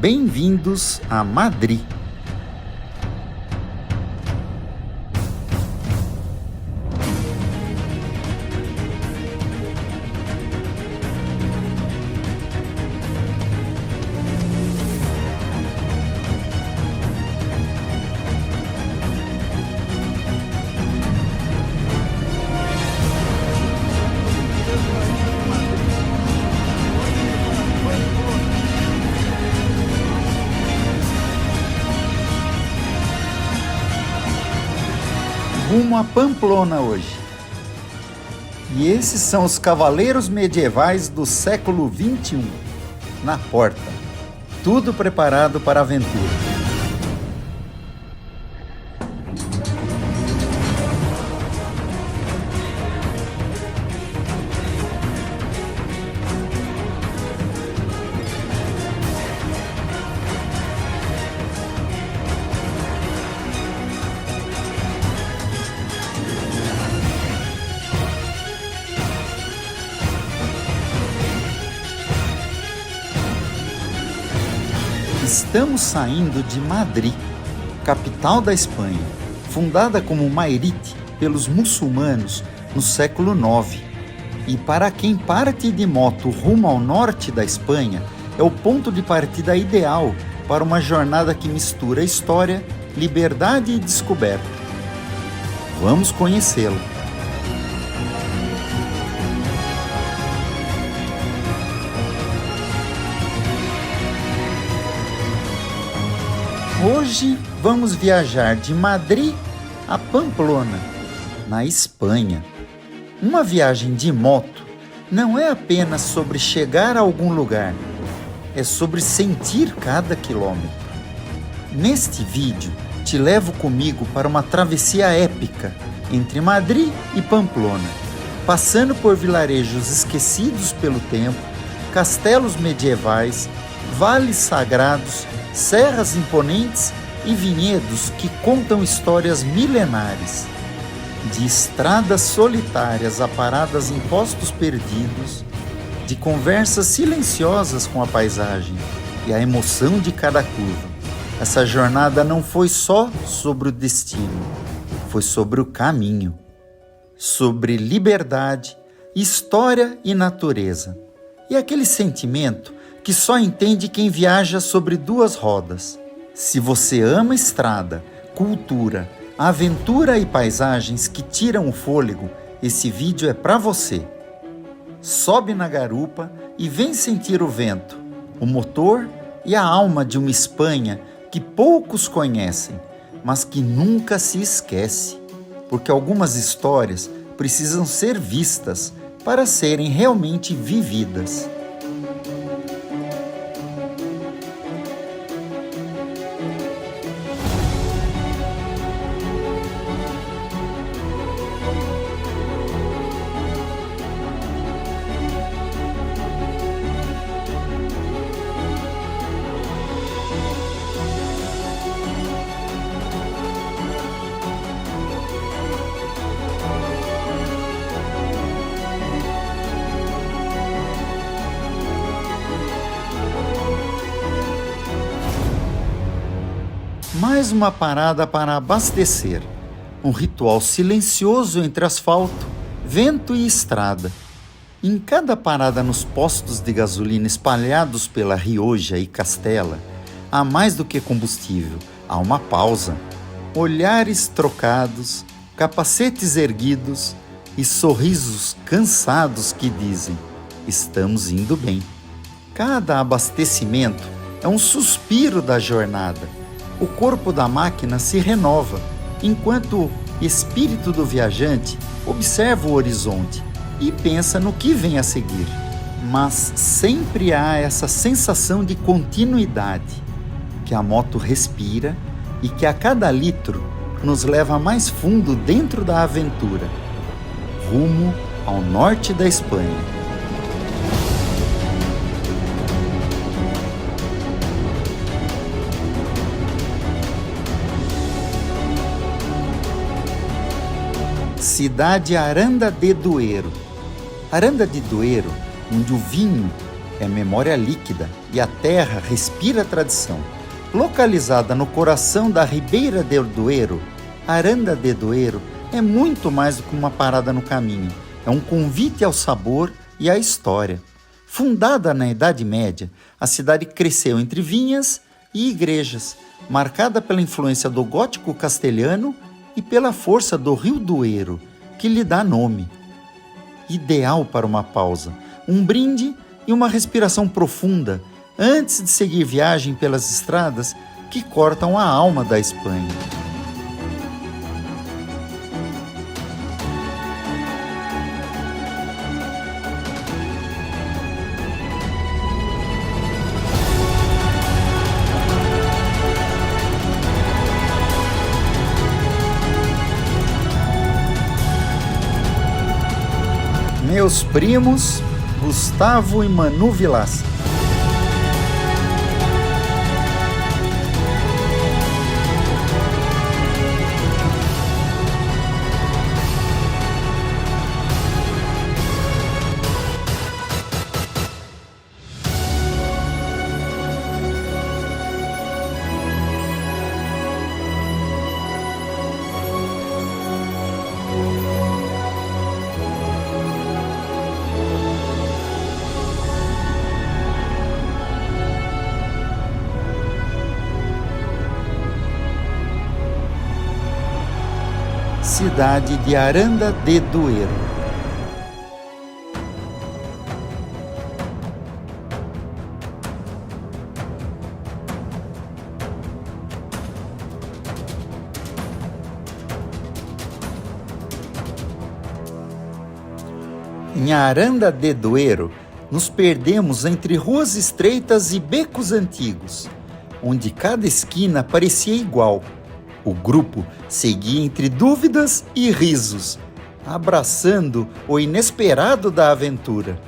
Bem-vindos a Madrid. Rumo a Pamplona hoje. E esses são os cavaleiros medievais do século XXI, na porta. Tudo preparado para a aventura. Estamos saindo de Madrid, capital da Espanha, fundada como Mairite pelos muçulmanos no século IX. E para quem parte de moto rumo ao norte da Espanha, é o ponto de partida ideal para uma jornada que mistura história, liberdade e descoberta. Vamos conhecê-lo. Hoje vamos viajar de Madrid a Pamplona, na Espanha. Uma viagem de moto não é apenas sobre chegar a algum lugar, é sobre sentir cada quilômetro. Neste vídeo, te levo comigo para uma travessia épica entre Madrid e Pamplona, passando por vilarejos esquecidos pelo tempo, castelos medievais, vales sagrados, serras imponentes e vinhedos que contam histórias milenares. De estradas solitárias a paradas em postos perdidos, de conversas silenciosas com a paisagem e a emoção de cada curva. Essa jornada não foi só sobre o destino, foi sobre o caminho, sobre liberdade, história e natureza. E aquele sentimento que só entende quem viaja sobre duas rodas. Se você ama estrada, cultura, aventura e paisagens que tiram o fôlego, esse vídeo é para você. Sobe na garupa e vem sentir o vento, o motor e a alma de uma Espanha que poucos conhecem, mas que nunca se esquece, porque algumas histórias precisam ser vistas para serem realmente vividas. Mais uma parada para abastecer, um ritual silencioso entre asfalto, vento e estrada. Em cada parada nos postos de gasolina espalhados pela Rioja e Castela, há mais do que combustível, há uma pausa. Olhares trocados, capacetes erguidos e sorrisos cansados que dizem: estamos indo bem. Cada abastecimento é um suspiro da jornada. O corpo da máquina se renova, enquanto o espírito do viajante observa o horizonte e pensa no que vem a seguir. Mas sempre há essa sensação de continuidade, que a moto respira e que a cada litro nos leva mais fundo dentro da aventura, rumo ao norte da Espanha. Cidade Aranda de Duero. Aranda de Duero, onde o vinho é memória líquida, e a terra respira tradição. Localizada no coração da Ribeira del Duero, Aranda de Duero é muito mais do que uma parada no caminho. É um convite ao sabor e à história. Fundada na Idade Média, a cidade cresceu entre vinhas e igrejas, marcada pela influência do gótico castelhano e pela força do rio Duero, que lhe dá nome. Ideal para uma pausa, um brinde e uma respiração profunda antes de seguir viagem pelas estradas que cortam a alma da Espanha. Meus primos, Gustavo e Manu Vilaça. Cidade de Aranda de Duero. Em Aranda de Duero, nos perdemos entre ruas estreitas e becos antigos, onde cada esquina parecia igual. O grupo seguia entre dúvidas e risos, abraçando o inesperado da aventura.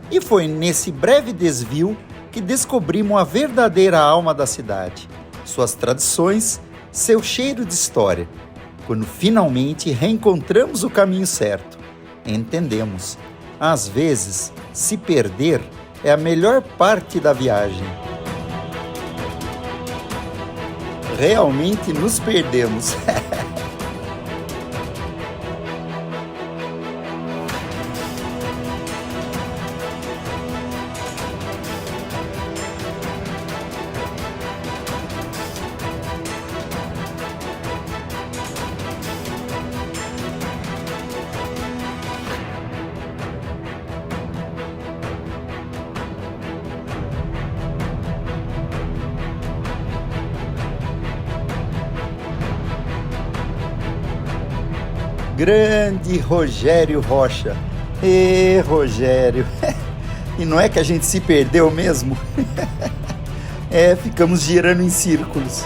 E foi nesse breve desvio que descobrimos a verdadeira alma da cidade, suas tradições, seu cheiro de história. Quando finalmente reencontramos o caminho certo, entendemos, às vezes, se perder é a melhor parte da viagem. Realmente nos perdemos. Grande Rogério Rocha. Ê, Rogério. E não é que a gente se perdeu mesmo? Ficamos girando em círculos.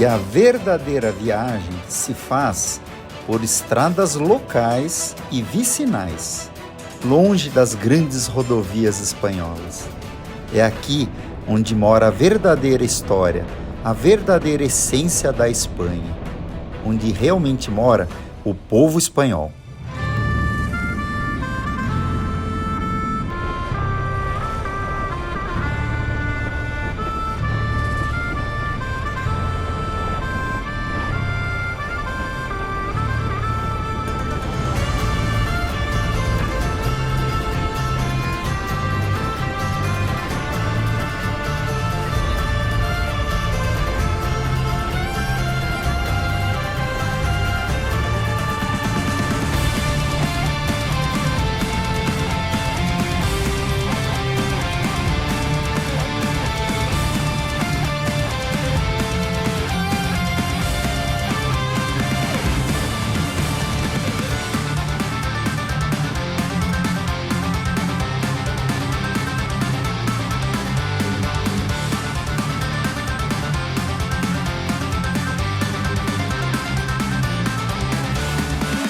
E a verdadeira viagem se faz por estradas locais e vicinais, longe das grandes rodovias espanholas. É aqui onde mora a verdadeira história, a verdadeira essência da Espanha, onde realmente mora o povo espanhol.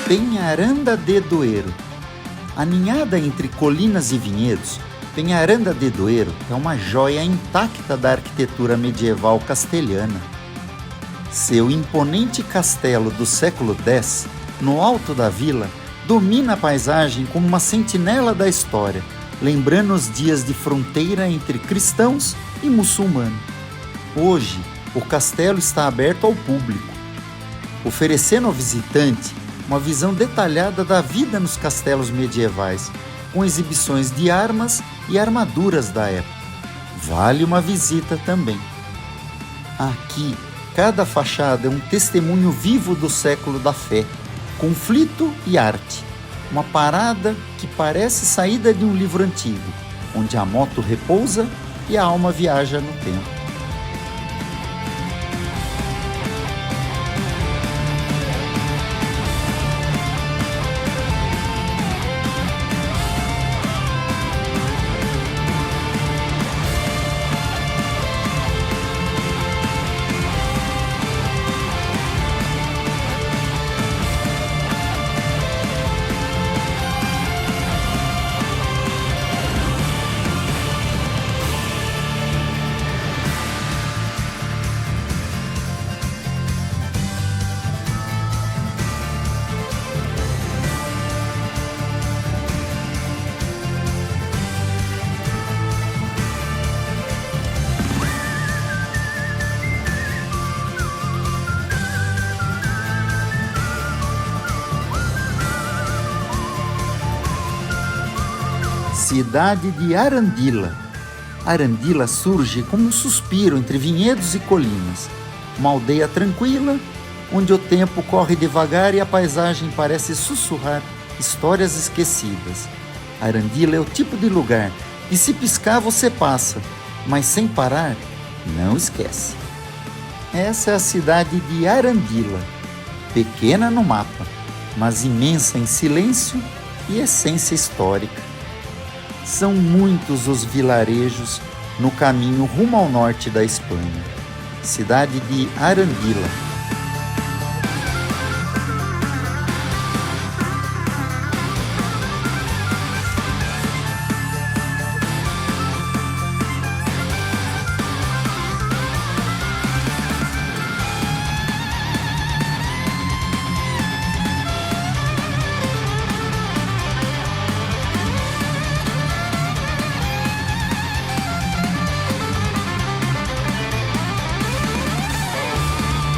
Penharanda de Duero. Aninhada entre colinas e vinhedos, Penharanda de Duero é uma joia intacta da arquitetura medieval castelhana. Seu imponente castelo do século X, no alto da vila, domina a paisagem como uma sentinela da história, lembrando os dias de fronteira entre cristãos e muçulmanos. Hoje, o castelo está aberto ao público, oferecendo ao visitante uma visão detalhada da vida nos castelos medievais, com exibições de armas e armaduras da época. Vale uma visita também. Aqui, cada fachada é um testemunho vivo do século da fé, conflito e arte. Uma parada que parece saída de um livro antigo, onde a moto repousa e a alma viaja no tempo. Cidade de Arandila. Arandila surge como um suspiro entre vinhedos e colinas. Uma aldeia tranquila, onde o tempo corre devagar e a paisagem parece sussurrar histórias esquecidas. Arandila é o tipo de lugar que, se piscar, você passa, mas sem parar, não esquece. Essa é a cidade de Arandila, pequena no mapa, mas imensa em silêncio e essência histórica. São muitos os vilarejos no caminho rumo ao norte da Espanha. Cidade de Arandila.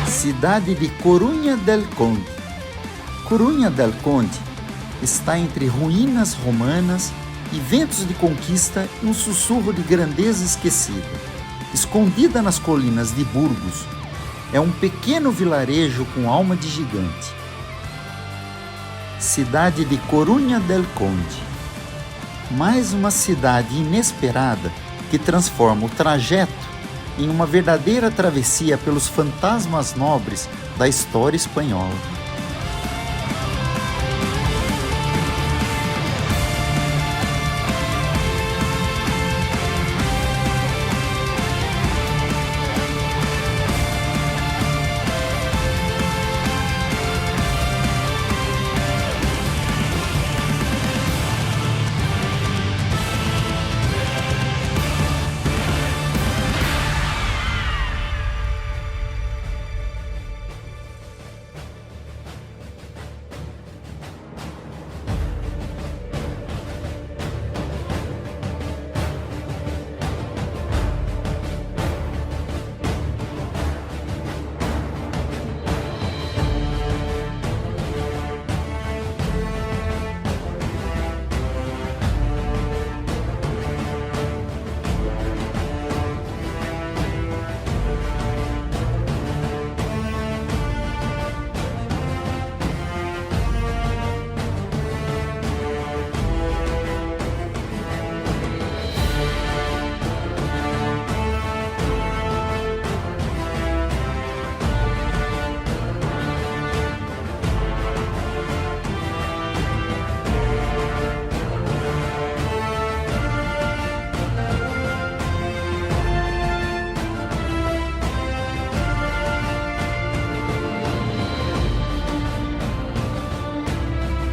Cidade de Corunha del Conde. Corunha del Conde está entre ruínas romanas e ventos de conquista e um sussurro de grandeza esquecida. Escondida nas colinas de Burgos, é um pequeno vilarejo com alma de gigante. Cidade de Corunha del Conde. Mais uma cidade inesperada que transforma o trajeto em uma verdadeira travessia pelos fantasmas nobres da história espanhola.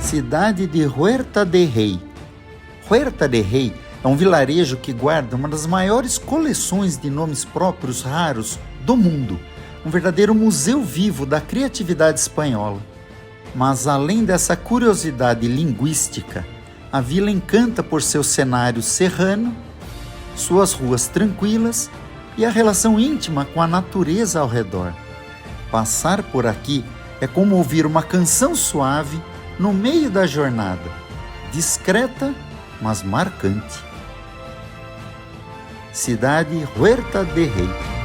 cidade de Huerta de Rei. Huerta de Rei é um vilarejo que guarda uma das maiores coleções de nomes próprios raros do mundo, um verdadeiro museu vivo da criatividade espanhola. Mas além dessa curiosidade linguística, a vila encanta por seu cenário serrano, suas ruas tranquilas e a relação íntima com a natureza ao redor. Passar por aqui é como ouvir uma canção suave no meio da jornada, discreta, mas marcante. Cidade Huerta de Rei.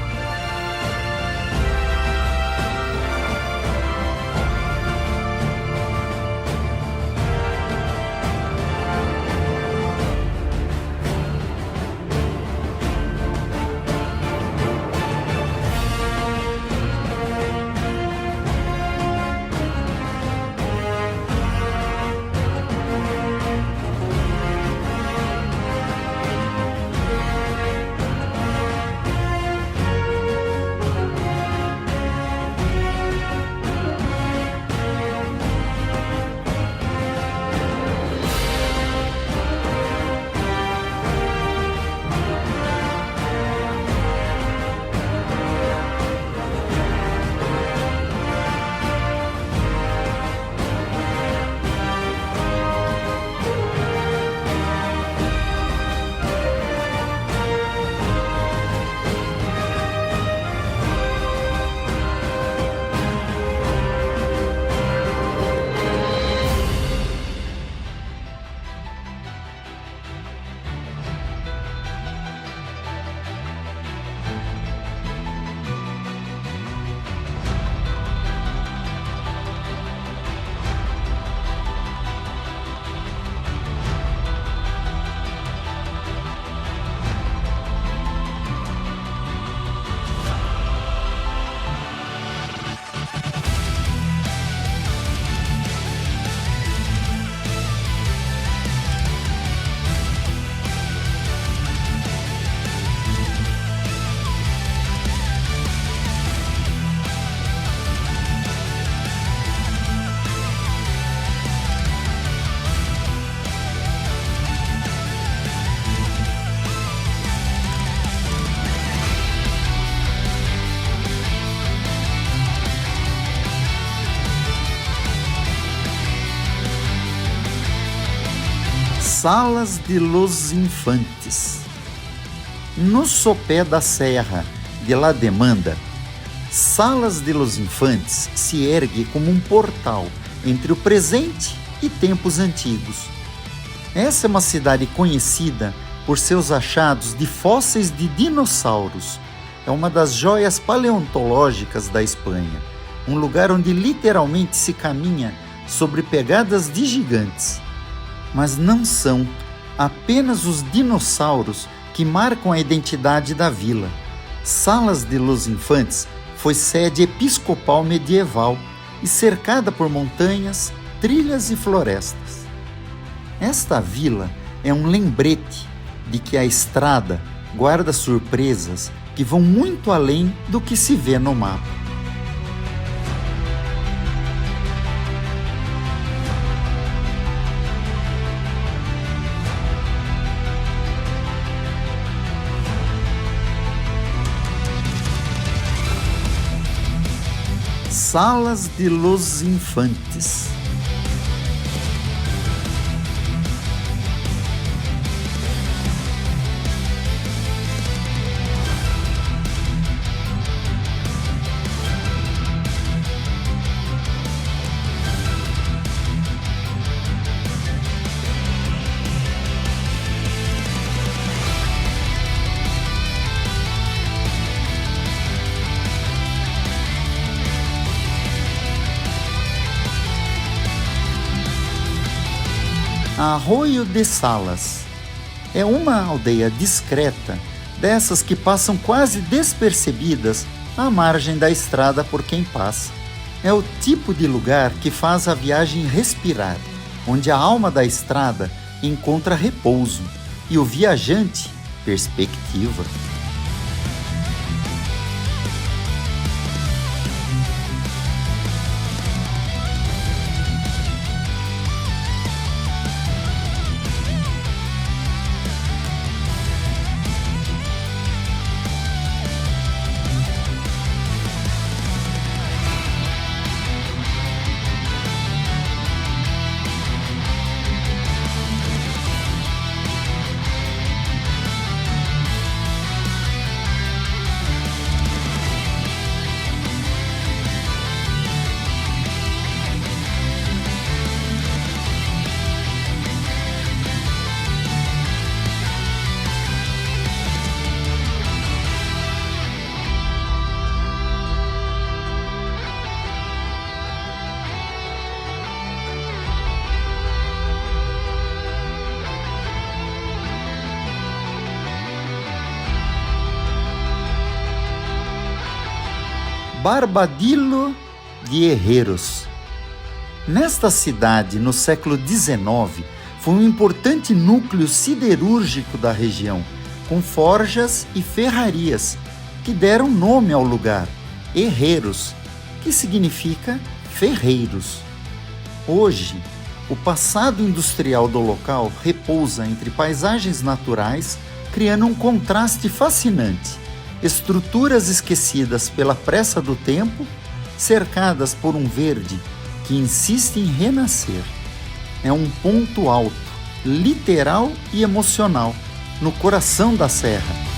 Salas de los Infantes. No sopé da serra de La Demanda, Salas de los Infantes se ergue como um portal entre o presente e tempos antigos. Essa é uma cidade conhecida por seus achados de fósseis de dinossauros. É uma das joias paleontológicas da Espanha, um lugar onde literalmente se caminha sobre pegadas de gigantes. Mas não são apenas os dinossauros que marcam a identidade da vila. Salas de los Infantes foi sede episcopal medieval e cercada por montanhas, trilhas e florestas. Esta vila é um lembrete de que a estrada guarda surpresas que vão muito além do que se vê no mapa. Salas de los Infantes. Arroio de Salas é uma aldeia discreta, dessas que passam quase despercebidas à margem da estrada por quem passa. É o tipo de lugar que faz a viagem respirar, onde a alma da estrada encontra repouso e o viajante perspectiva. Barbadillo de Herreros. Nesta cidade, no século XIX, foi um importante núcleo siderúrgico da região, com forjas e ferrarias, que deram nome ao lugar, Herreros, que significa ferreiros. Hoje, o passado industrial do local repousa entre paisagens naturais, criando um contraste fascinante. Estruturas esquecidas pela pressa do tempo, cercadas por um verde que insiste em renascer. É um ponto alto, literal e emocional, no coração da serra.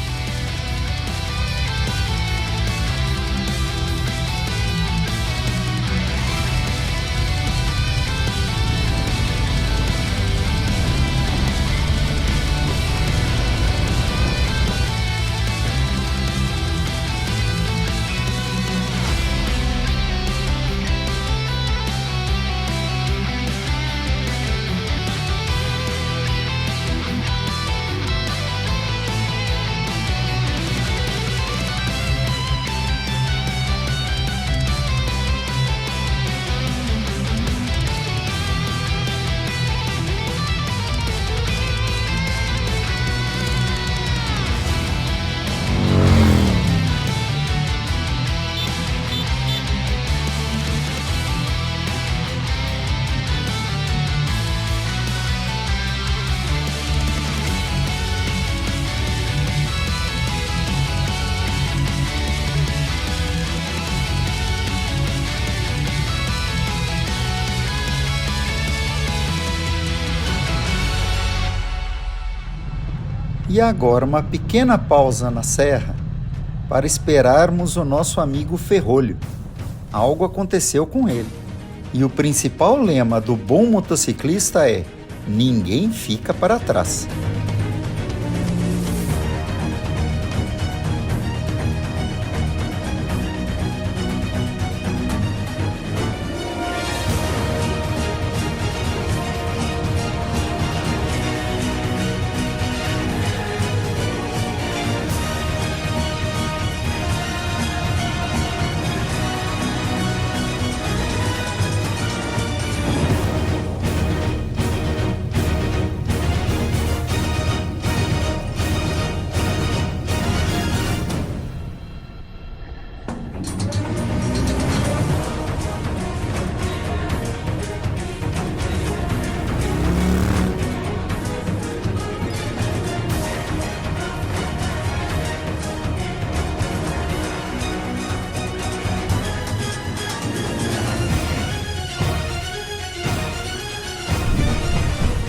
E agora uma pequena pausa na serra para esperarmos o nosso amigo Ferrolho. Algo aconteceu com ele. E o principal lema do bom motociclista é: ninguém fica para trás.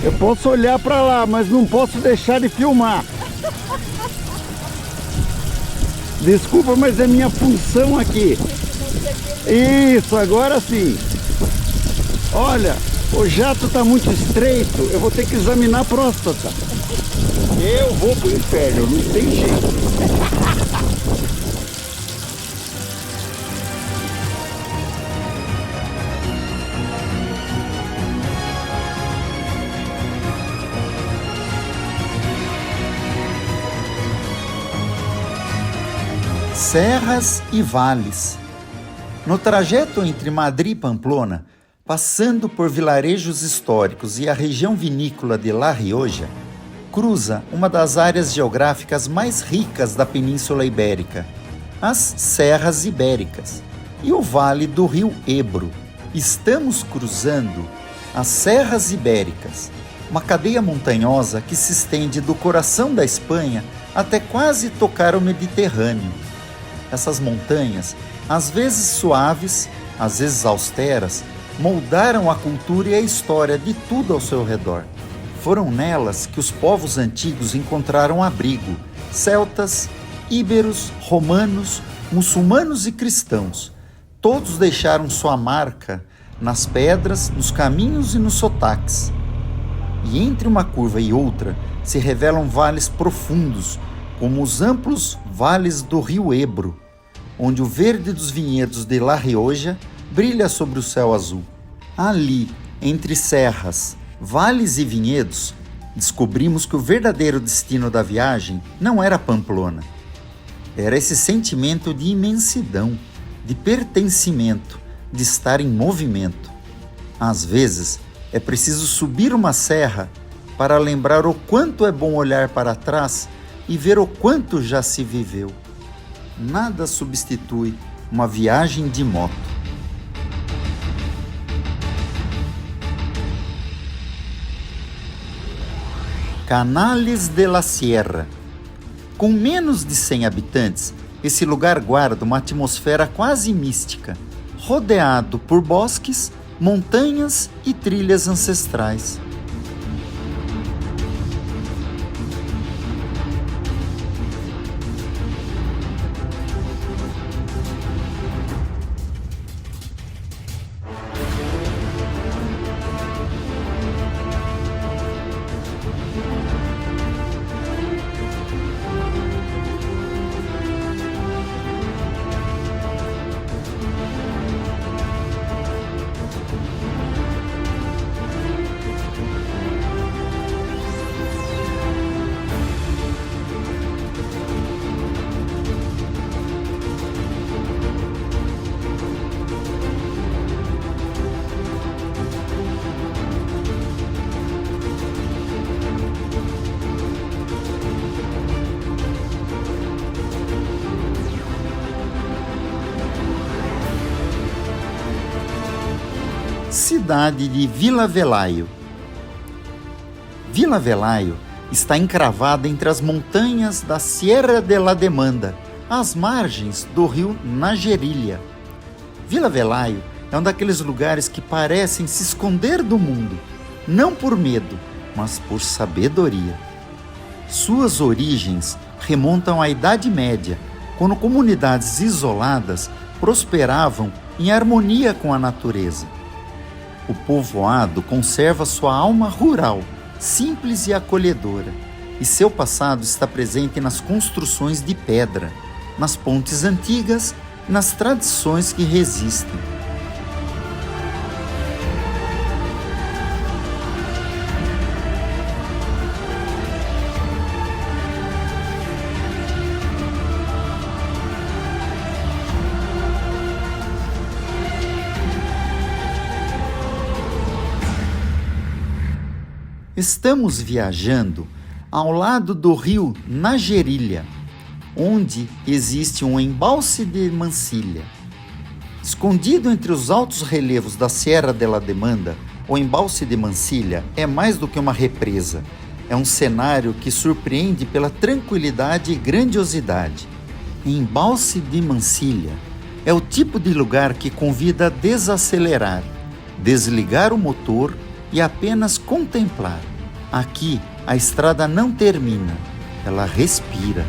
Eu posso olhar para lá, mas não posso deixar de filmar. Desculpa, mas é minha função aqui. Isso, agora sim. Olha, o jato está muito estreito, eu vou ter que examinar a próstata. Eu vou pro inferno, não tem jeito. Serras e vales. No trajeto entre Madrid e Pamplona, passando por vilarejos históricos e a região vinícola de La Rioja, cruza uma das áreas geográficas mais ricas da Península Ibérica, as Serras Ibéricas, e o Vale do Rio Ebro. Estamos cruzando as Serras Ibéricas, uma cadeia montanhosa que se estende do coração da Espanha até quase tocar o Mediterrâneo. Essas montanhas, às vezes suaves, às vezes austeras, moldaram a cultura e a história de tudo ao seu redor. Foram nelas que os povos antigos encontraram abrigo: celtas, íberos, romanos, muçulmanos e cristãos. Todos deixaram sua marca nas pedras, nos caminhos e nos sotaques. E entre uma curva e outra se revelam vales profundos, como os amplos vales do Rio Ebro, onde o verde dos vinhedos de La Rioja brilha sobre o céu azul. Ali, entre serras, vales e vinhedos, descobrimos que o verdadeiro destino da viagem não era Pamplona. Era esse sentimento de imensidão, de pertencimento, de estar em movimento. Às vezes, é preciso subir uma serra para lembrar o quanto é bom olhar para trás e ver o quanto já se viveu. Nada substitui uma viagem de moto. Canales de la Sierra. Com menos de 100 habitantes, esse lugar guarda uma atmosfera quase mística, rodeado por bosques, montanhas e trilhas ancestrais. Cidade de Vila Velhaio. Vila Velhaio está encravada entre as montanhas da Sierra de la Demanda, às margens do rio Najerilha. Vila Velhaio é um daqueles lugares que parecem se esconder do mundo, não por medo, mas por sabedoria. Suas origens remontam à Idade Média, quando comunidades isoladas prosperavam em harmonia com a natureza. O povoado conserva sua alma rural, simples e acolhedora, e seu passado está presente nas construções de pedra, nas pontes antigas e nas tradições que resistem. Estamos viajando ao lado do rio Najerilha, onde existe um embalse de Mansilla. Escondido entre os altos relevos da Sierra de la Demanda, o embalse de Mansilla é mais do que uma represa. É um cenário que surpreende pela tranquilidade e grandiosidade. Embalse de Mansilla é o tipo de lugar que convida a desacelerar, desligar o motor e apenas contemplar. Aqui, a estrada não termina, ela respira.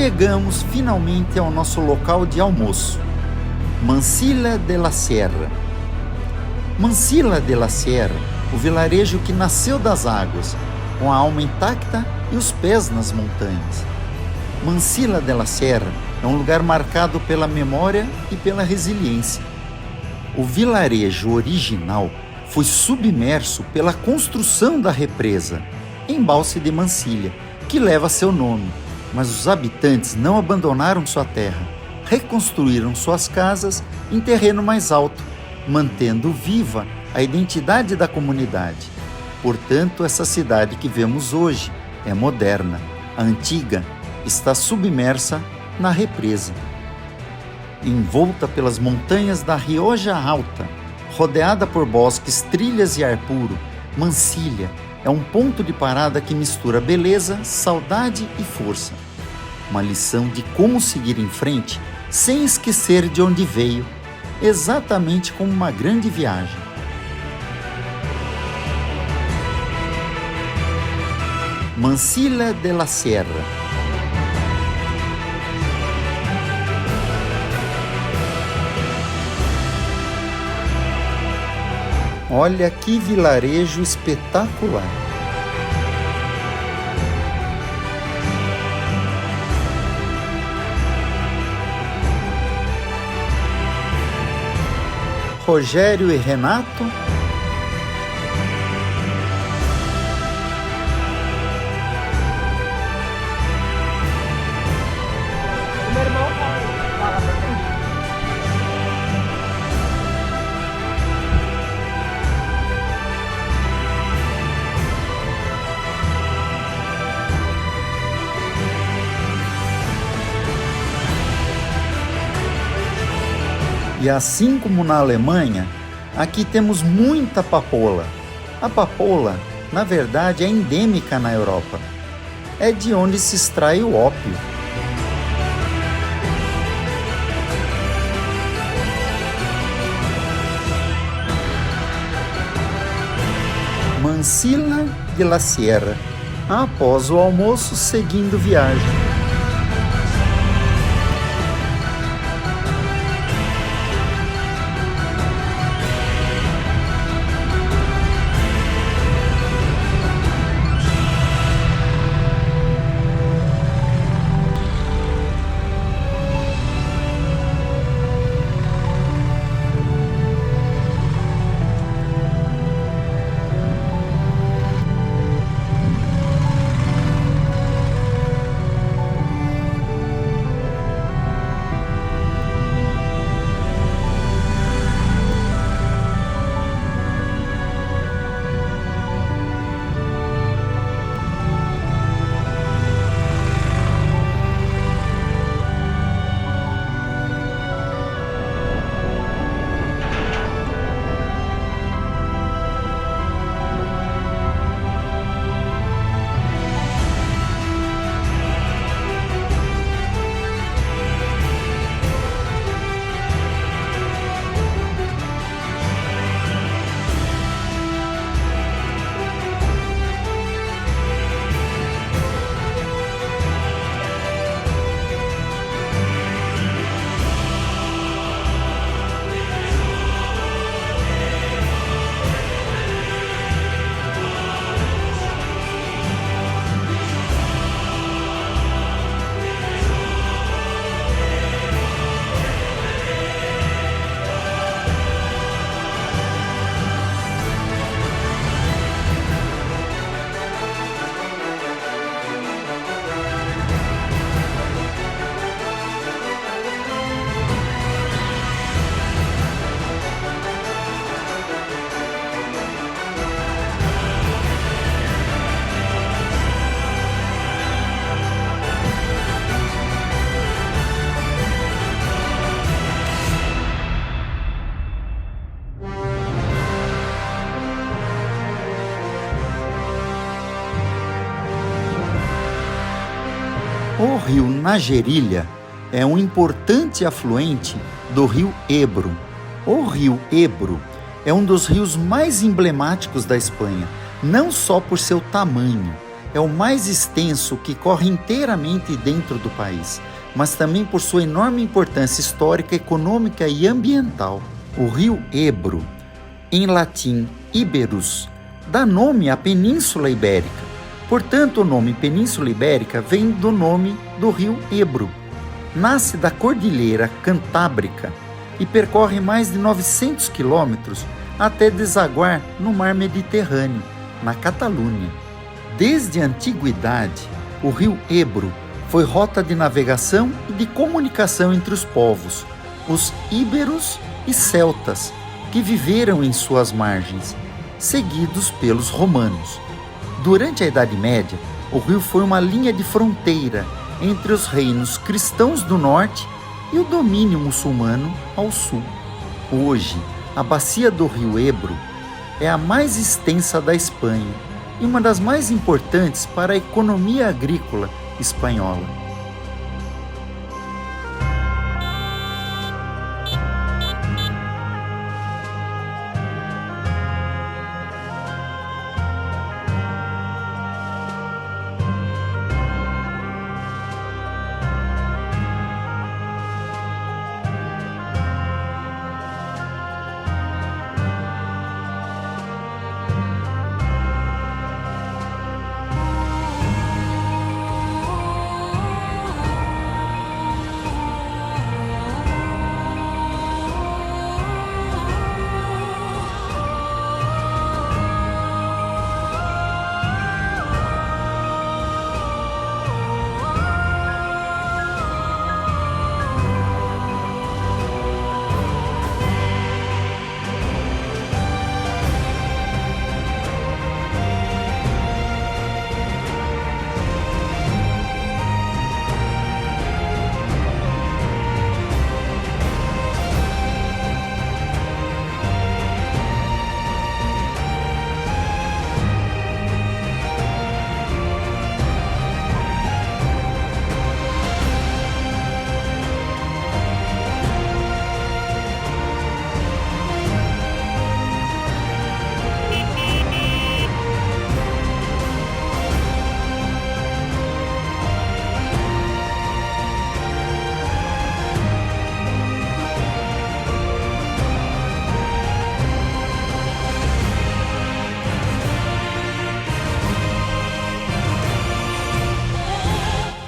Chegamos finalmente ao nosso local de almoço, Mansilla de la Sierra. Mansilla de la Sierra, o vilarejo que nasceu das águas, com a alma intacta e os pés nas montanhas. Mansilla de la Sierra é um lugar marcado pela memória e pela resiliência. O vilarejo original foi submerso pela construção da represa, Embalse de Mansilla, que leva seu nome, mas os habitantes não abandonaram sua terra, reconstruíram suas casas em terreno mais alto, mantendo viva a identidade da comunidade. Portanto, essa cidade que vemos hoje é moderna. A antiga está submersa na represa. Envolta pelas montanhas da Rioja Alta, rodeada por bosques, trilhas e ar puro, Mansilla é um ponto de parada que mistura beleza, saudade e força. Uma lição de como seguir em frente sem esquecer de onde veio, exatamente como uma grande viagem. Mansilla de la Sierra. Olha que vilarejo espetacular! Rogério e Renato. O meu irmão fala pra frente. E assim como na Alemanha, aqui temos muita papoula. A papoula, na verdade, é endêmica na Europa. É de onde se extrai o ópio. Mansilla de la Sierra. Após o almoço, seguindo viagem. O rio Nagerilha é um importante afluente do rio Ebro. O rio Ebro é um dos rios mais emblemáticos da Espanha, não só por seu tamanho, é o mais extenso que corre inteiramente dentro do país, mas também por sua enorme importância histórica, econômica e ambiental. O rio Ebro, em latim Iberus, dá nome à Península Ibérica. Portanto, o nome Península Ibérica vem do nome do rio Ebro. Nasce da Cordilheira Cantábrica, e percorre mais de 900 quilômetros até desaguar no mar Mediterrâneo, na Catalunha. Desde a antiguidade, o rio Ebro foi rota de navegação e de comunicação entre os povos, os íberos e celtas, que viveram em suas margens, seguidos pelos romanos. Durante a Idade Média, o rio foi uma linha de fronteira entre os reinos cristãos do norte e o domínio muçulmano ao sul. Hoje, a bacia do rio Ebro é a mais extensa da Espanha e uma das mais importantes para a economia agrícola espanhola.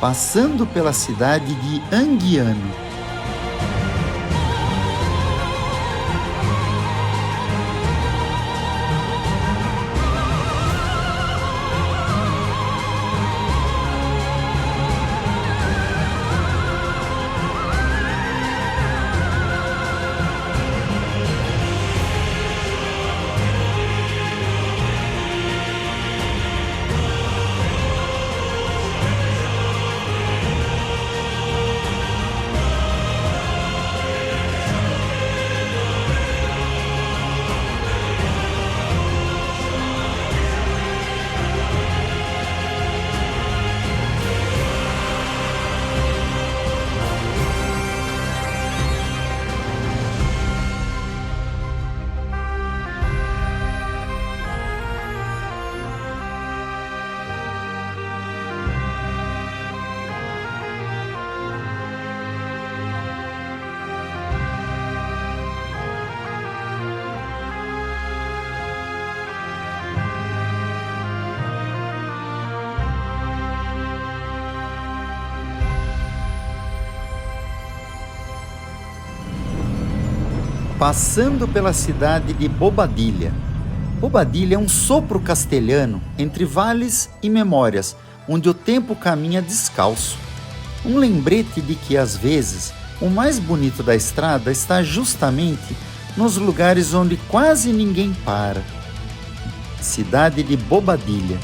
Passando pela cidade de Anguiano. Passando pela cidade de Bobadilla. Bobadilla é um sopro castelhano entre vales e memórias, onde o tempo caminha descalço. Um lembrete de que, às vezes, o mais bonito da estrada está justamente nos lugares onde quase ninguém para. Cidade de Bobadilla.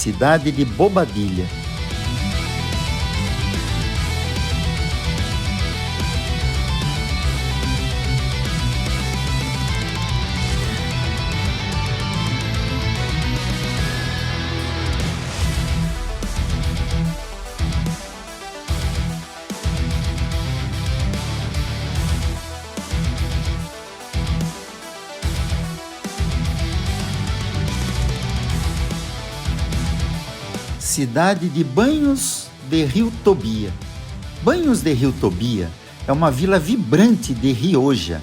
cidade de Bobadilla. Cidade de Banhos de Rio Tobia. Banhos de Rio Tobia é uma vila vibrante de Rioja,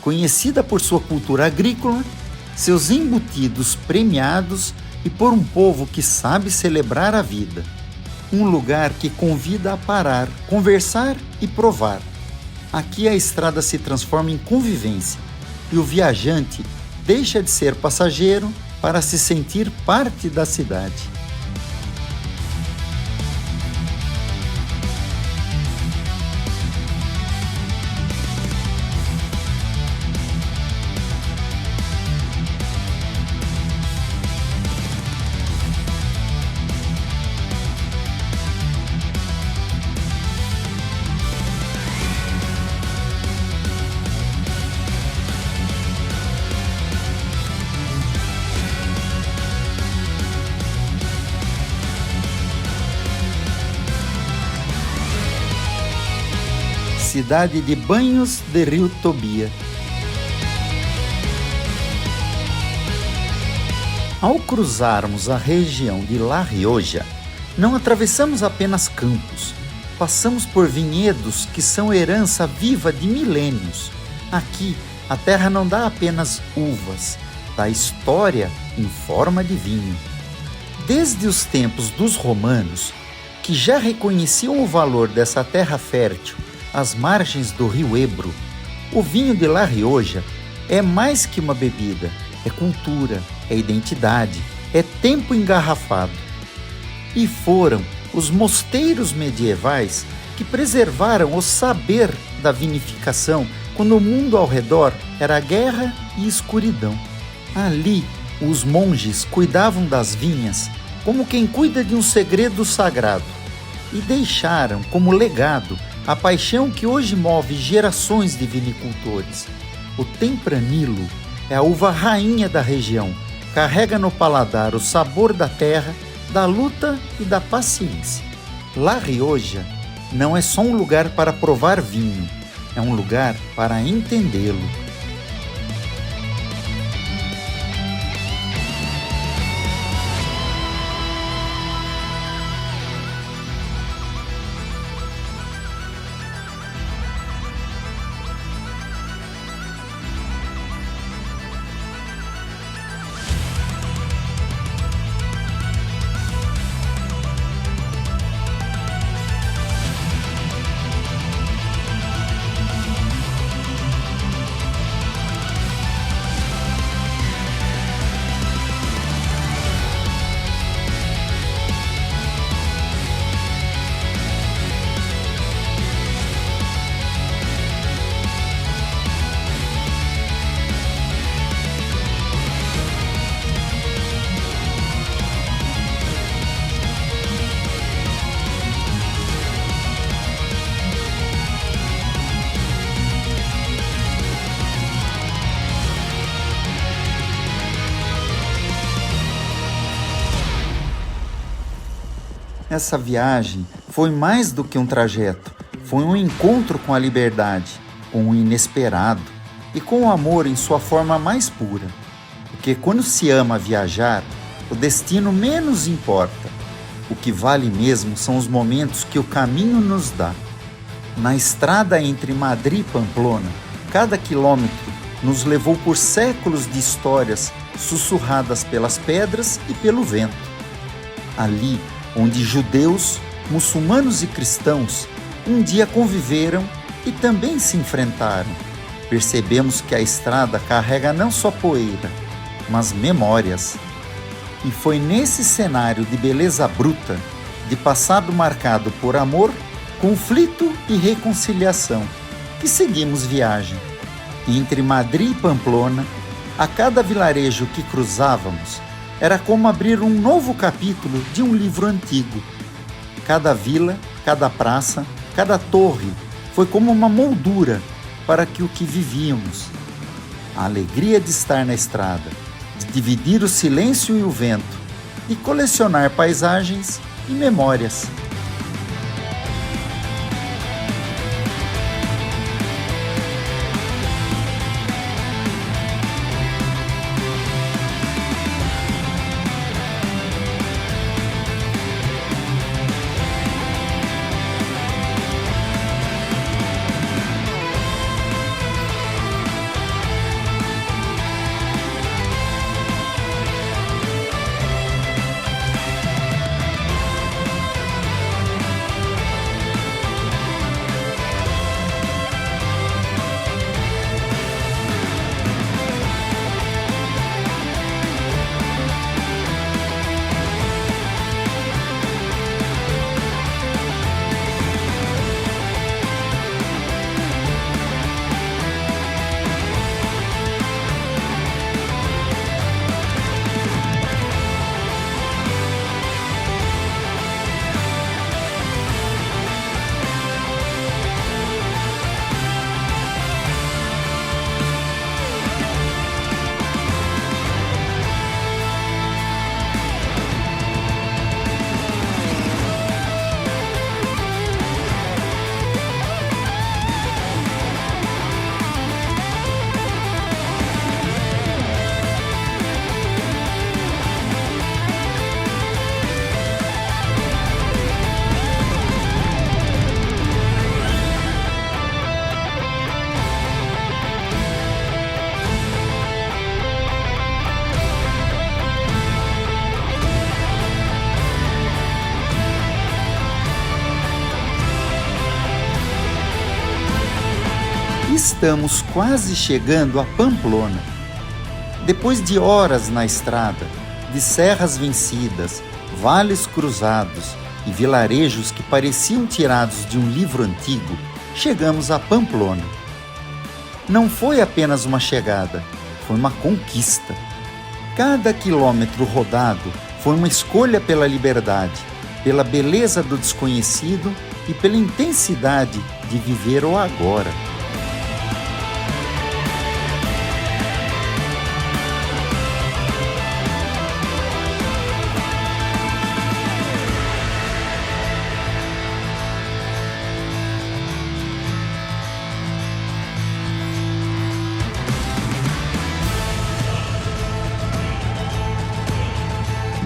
conhecida por sua cultura agrícola, seus embutidos premiados e por um povo que sabe celebrar a vida. Um lugar que convida a parar, conversar e provar. Aqui a estrada se transforma em convivência e o viajante deixa de ser passageiro para se sentir parte da cidade. Cidade de Banhos de Rio Tobia. Ao cruzarmos a região de La Rioja, não atravessamos apenas campos, passamos por vinhedos que são herança viva de milênios. Aqui, a terra não dá apenas uvas, dá história em forma de vinho. Desde os tempos dos romanos, que já reconheciam o valor dessa terra fértil às margens do rio Ebro, o vinho de La Rioja é mais que uma bebida, é cultura, é identidade, é tempo engarrafado. E foram os mosteiros medievais que preservaram o saber da vinificação quando o mundo ao redor era guerra e escuridão. Ali, os monges cuidavam das vinhas como quem cuida de um segredo sagrado e deixaram como legado a paixão que hoje move gerações de vinicultores. O Tempranillo é a uva rainha da região, carrega no paladar o sabor da terra, da luta e da paciência. La Rioja não é só um lugar para provar vinho, é um lugar para entendê-lo. Essa viagem foi mais do que um trajeto, foi um encontro com a liberdade, com o inesperado e com o amor em sua forma mais pura. Porque quando se ama viajar, o destino menos importa. O que vale mesmo são os momentos que o caminho nos dá. Na estrada entre Madrid e Pamplona, cada quilômetro nos levou por séculos de histórias sussurradas pelas pedras e pelo vento. Ali, onde judeus, muçulmanos e cristãos um dia conviveram e também se enfrentaram, percebemos que a estrada carrega não só poeira, mas memórias. E foi nesse cenário de beleza bruta, de passado marcado por amor, conflito e reconciliação, que seguimos viagem. Entre Madrid e Pamplona, a cada vilarejo que cruzávamos, Era como abrir um novo capítulo de um livro antigo. Cada vila, cada praça, cada torre foi como uma moldura para que o que vivíamos. A alegria de estar na estrada, de dividir o silêncio e o vento, de colecionar paisagens e memórias. Estamos quase chegando a Pamplona. Depois de horas na estrada, de serras vencidas, vales cruzados e vilarejos que pareciam tirados de um livro antigo, chegamos a Pamplona. Não foi apenas uma chegada, foi uma conquista. Cada quilômetro rodado foi uma escolha pela liberdade, pela beleza do desconhecido e pela intensidade de viver o agora.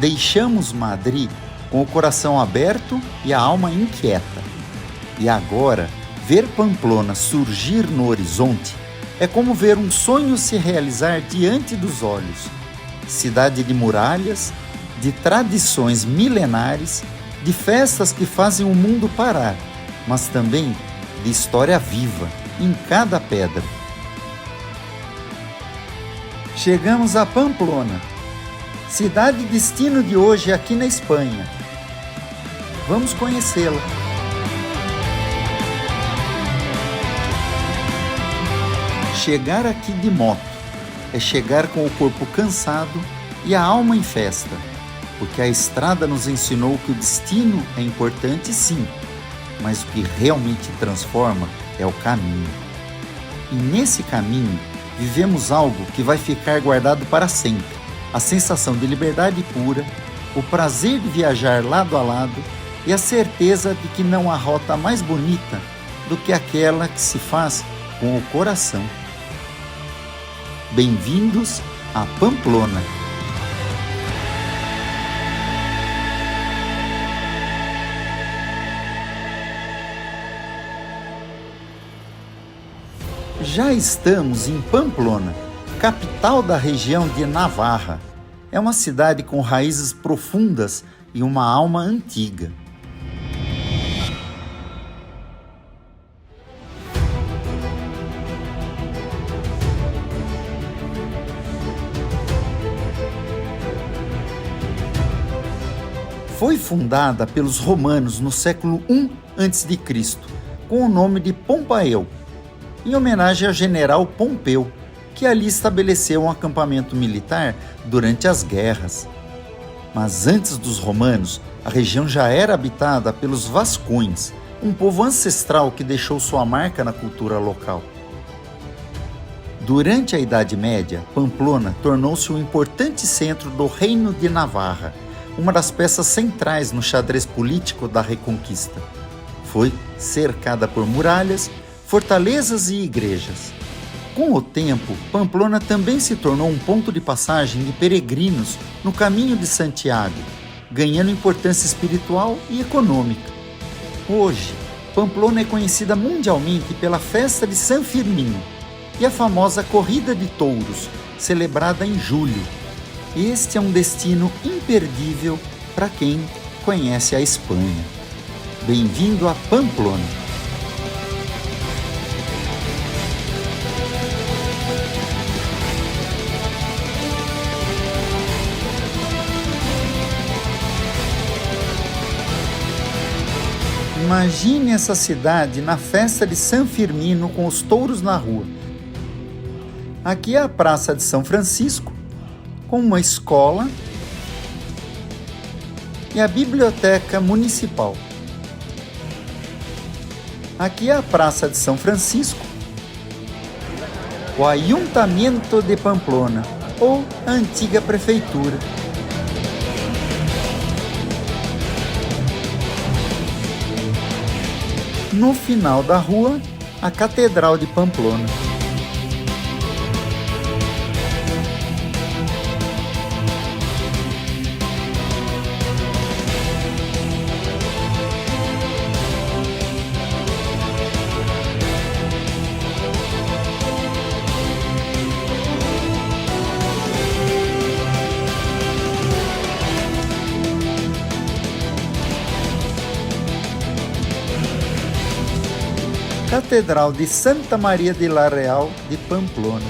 Deixamos Madrid com o coração aberto e a alma inquieta. E agora, ver Pamplona surgir no horizonte é como ver um sonho se realizar diante dos olhos. Cidade de muralhas, de tradições milenares, de festas que fazem o mundo parar, mas também de história viva em cada pedra. Chegamos a Pamplona, cidade destino de hoje aqui na Espanha. Vamos conhecê-la. Chegar aqui de moto é chegar com o corpo cansado e a alma em festa, porque a estrada nos ensinou que o destino é importante sim, mas o que realmente transforma é o caminho. E nesse caminho vivemos algo que vai ficar guardado para sempre. A sensação de liberdade pura, o prazer de viajar lado a lado e a certeza de que não há rota mais bonita do que aquela que se faz com o coração. Bem-vindos a Pamplona. Já estamos em Pamplona, capital da região de Navarra. É uma cidade com raízes profundas e uma alma antiga. Foi fundada pelos romanos no século I a.C., com o nome de Pompeius, em homenagem ao general Pompeu, que ali estabeleceu um acampamento militar durante as guerras. Mas antes dos romanos, a região já era habitada pelos vascões, um povo ancestral que deixou sua marca na cultura local. Durante a Idade Média, Pamplona tornou-se um importante centro do Reino de Navarra, uma das peças centrais no xadrez político da Reconquista. Foi cercada por muralhas, fortalezas e igrejas. Com o tempo, Pamplona também se tornou um ponto de passagem de peregrinos no caminho de Santiago, ganhando importância espiritual e econômica. Hoje, Pamplona é conhecida mundialmente pela festa de San Firmino e a famosa Corrida de Touros, celebrada em julho. Este é um destino imperdível para quem conhece a Espanha. Bem-vindo a Pamplona! Imagine essa cidade na festa de San Firmino com os touros na rua. Aqui é a Praça de São Francisco, com uma escola e a Biblioteca Municipal. Aqui é a Praça de São Francisco, o Ayuntamiento de Pamplona, ou a antiga prefeitura. No final da rua, a Catedral de Pamplona. Catedral de Santa Maria de la Real de Pamplona.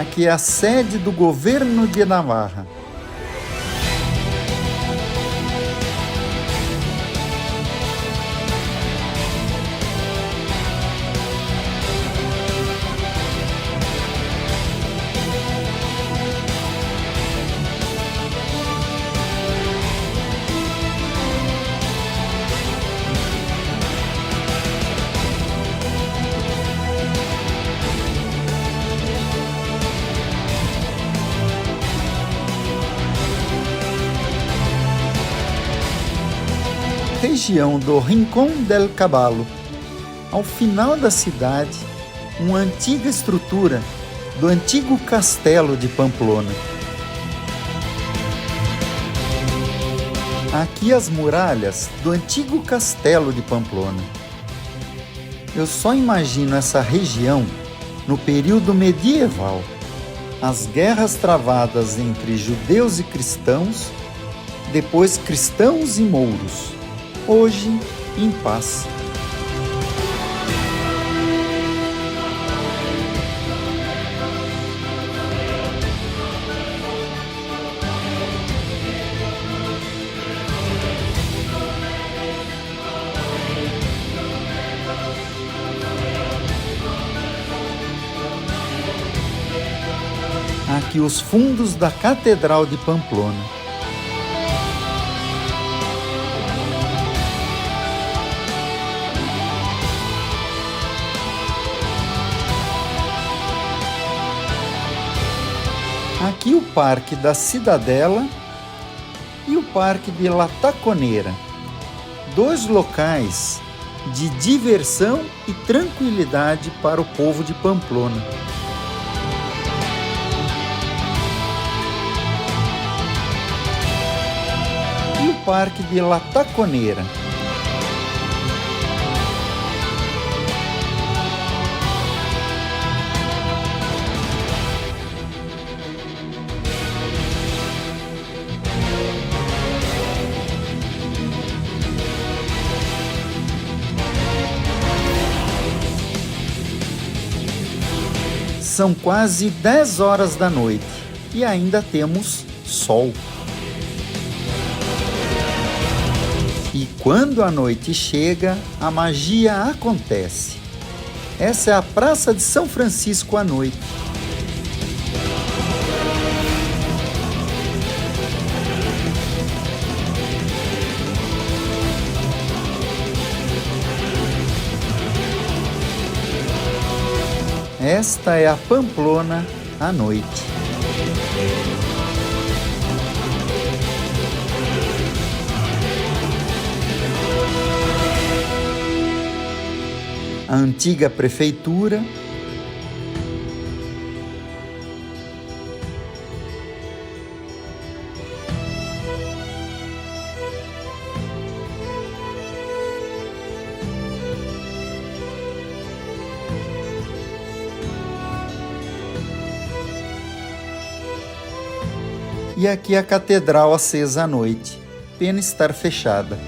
Aqui é a sede do governo de Navarra. Região do Rincón del Caballo. Ao final da cidade, uma antiga estrutura do antigo castelo de Pamplona. Aqui as muralhas do antigo castelo de Pamplona. Eu só imagino essa região no período medieval. As guerras travadas entre judeus e cristãos, depois cristãos e mouros. Hoje, em paz. Aqui os fundos da Catedral de Pamplona. Aqui o Parque da Cidadela e o Parque de La Taconera, dois locais de diversão e tranquilidade para o povo de Pamplona. E o Parque de La Taconera. São quase 10 horas da noite e ainda temos sol. E quando a noite chega, a magia acontece. Essa é a Praça de São Francisco à noite. Esta é a Pamplona à noite. A antiga prefeitura, e aqui a catedral acesa à noite, pena estar fechada.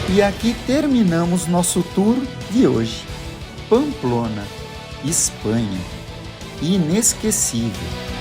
E aqui terminamos nosso tour de hoje. Pamplona, Espanha. Inesquecível.